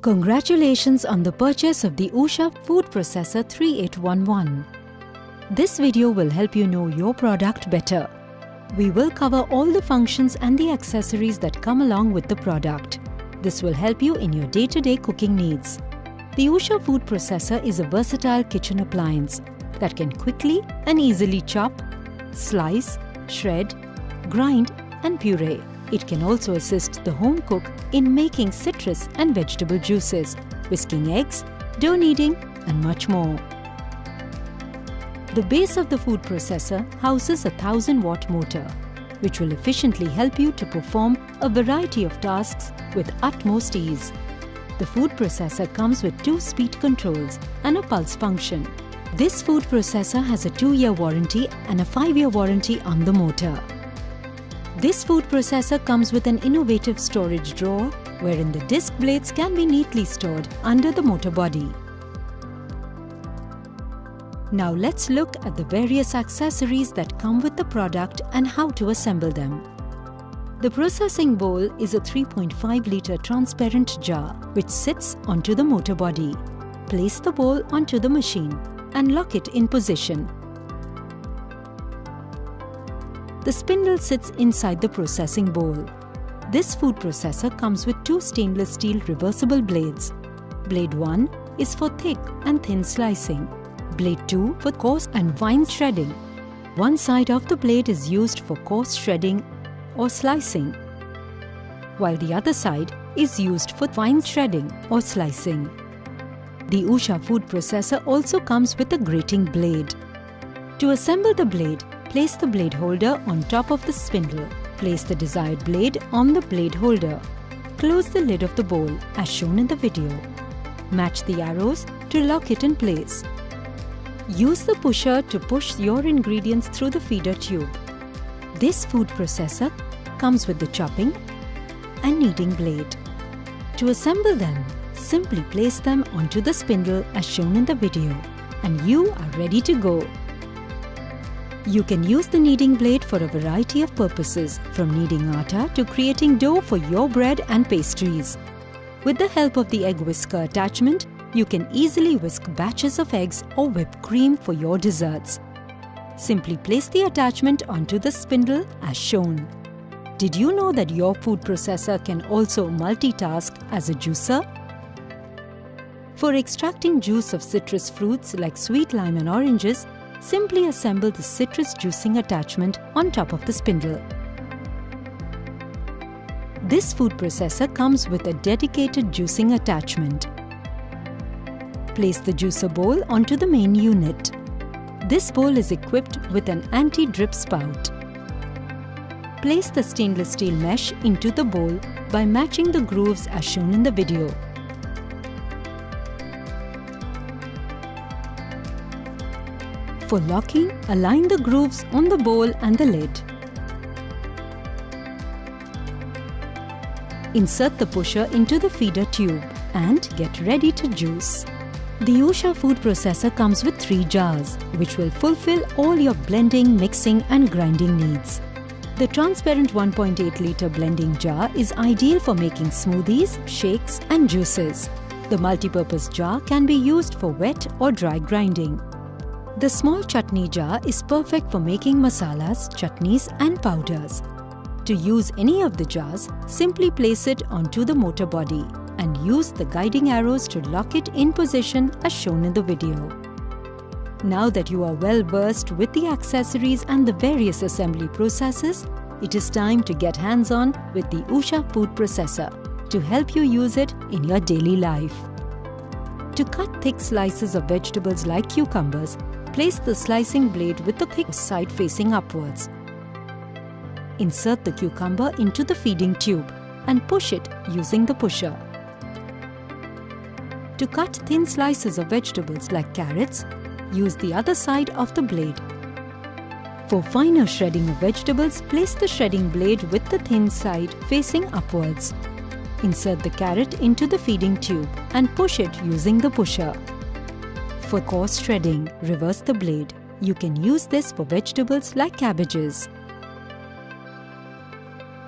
Congratulations on the purchase of the Usha Food Processor 3811. This video will help you know your product better. We will cover all the functions and the accessories that come along with the product. This will help you in your day-to-day cooking needs. The Usha Food Processor is a versatile kitchen appliance that can quickly and easily chop, slice, shred, grind and puree. It can also assist the home cook in making citrus and vegetable juices, whisking eggs, dough kneading and much more. The base of the food processor houses a 1000-watt motor, which will efficiently help you to perform a variety of tasks with utmost ease. The food processor comes with 2 speed controls and a pulse function. This food processor has a 2-year warranty and a 5-year warranty on the motor. This food processor comes with an innovative storage drawer wherein the disc blades can be neatly stored under the motor body. Now let's look at the various accessories that come with the product and how to assemble them. The processing bowl is a 3.5-litre transparent jar which sits onto the motor body. Place the bowl onto the machine and lock it in position. The spindle sits inside the processing bowl. This food processor comes with 2 stainless steel reversible blades. Blade 1 is for thick and thin slicing. Blade 2 for coarse and fine shredding. One side of the blade is used for coarse shredding or slicing, while the other side is used for fine shredding or slicing. The Usha food processor also comes with a grating blade. To assemble the blade, place the blade holder on top of the spindle. Place the desired blade on the blade holder. Close the lid of the bowl as shown in the video. Match the arrows to lock it in place. Use the pusher to push your ingredients through the feeder tube. This food processor comes with the chopping and kneading blade. To assemble them, simply place them onto the spindle as shown in the video, and you are ready to go. You can use the kneading blade for a variety of purposes, from kneading atta to creating dough for your bread and pastries. With the help of the egg whisker attachment, you can easily whisk batches of eggs or whipped cream for your desserts. Simply place the attachment onto the spindle as shown. Did you know that your food processor can also multitask as a juicer? For extracting juice of citrus fruits like sweet lime and oranges, simply assemble the citrus juicing attachment on top of the spindle. This food processor comes with a dedicated juicing attachment. Place the juicer bowl onto the main unit. This bowl is equipped with an anti-drip spout. Place the stainless steel mesh into the bowl by matching the grooves as shown in the video. For locking, align the grooves on the bowl and the lid. Insert the pusher into the feeder tube and get ready to juice. The Usha food processor comes with 3 jars, which will fulfill all your blending, mixing and grinding needs. The transparent 1.8-litre blending jar is ideal for making smoothies, shakes and juices. The multi-purpose jar can be used for wet or dry grinding. The small chutney jar is perfect for making masalas, chutneys and powders. To use any of the jars, simply place it onto the motor body and use the guiding arrows to lock it in position as shown in the video. Now that you are well versed with the accessories and the various assembly processes, it is time to get hands-on with the Usha food processor to help you use it in your daily life. To cut thick slices of vegetables like cucumbers, place the slicing blade with the thick side facing upwards. Insert the cucumber into the feeding tube and push it using the pusher. To cut thin slices of vegetables like carrots, use the other side of the blade. For finer shredding of vegetables, place the shredding blade with the thin side facing upwards. Insert the carrot into the feeding tube and push it using the pusher. For coarse shredding, reverse the blade. You can use this for vegetables like cabbages.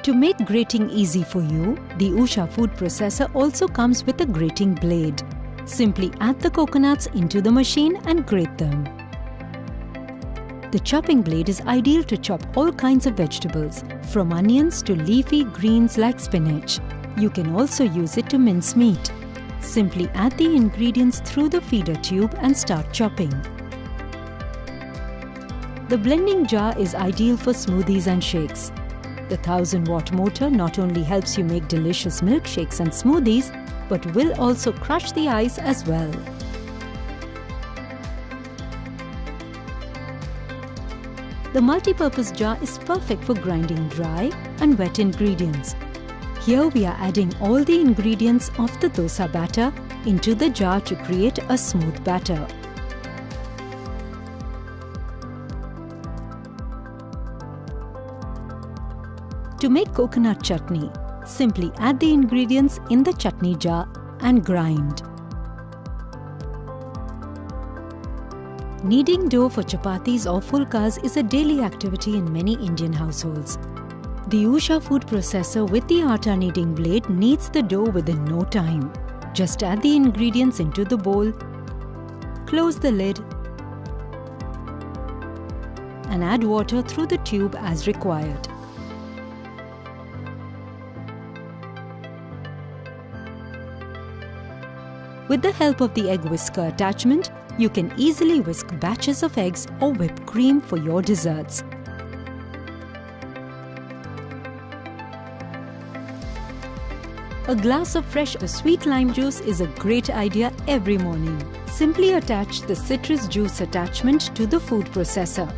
To make grating easy for you, the Usha food processor also comes with a grating blade. Simply add the coconuts into the machine and grate them. The chopping blade is ideal to chop all kinds of vegetables, from onions to leafy greens like spinach. You can also use it to mince meat. Simply add the ingredients through the feeder tube and start chopping. The blending jar is ideal for smoothies and shakes. The 1000-watt motor not only helps you make delicious milkshakes and smoothies, but will also crush the ice as well. The multi-purpose jar is perfect for grinding dry and wet ingredients. Here we are adding all the ingredients of the dosa batter into the jar to create a smooth batter. To make coconut chutney, simply add the ingredients in the chutney jar and grind. Kneading dough for chapatis or fulkas is a daily activity in many Indian households. The Usha food processor with the atta kneading blade kneads the dough within no time. Just add the ingredients into the bowl, close the lid, and add water through the tube as required. With the help of the egg whisker attachment, you can easily whisk batches of eggs or whipped cream for your desserts. A glass of fresh sweet lime juice is a great idea every morning. Simply attach the citrus juice attachment to the food processor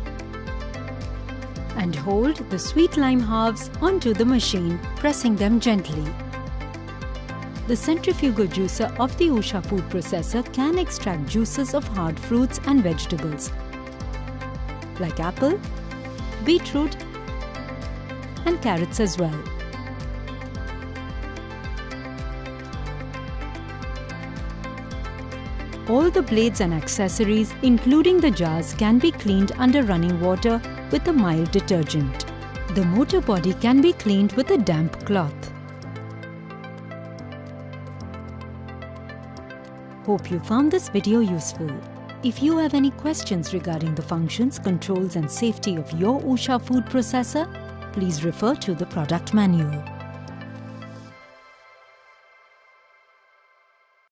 and hold the sweet lime halves onto the machine, pressing them gently. The centrifugal juicer of the Usha food processor can extract juices of hard fruits and vegetables like apple, beetroot, and carrots as well. All the blades and accessories, including the jars, can be cleaned under running water with a mild detergent. The motor body can be cleaned with a damp cloth. Hope you found this video useful. If you have any questions regarding the functions, controls and safety of your Usha food processor, please refer to the product manual.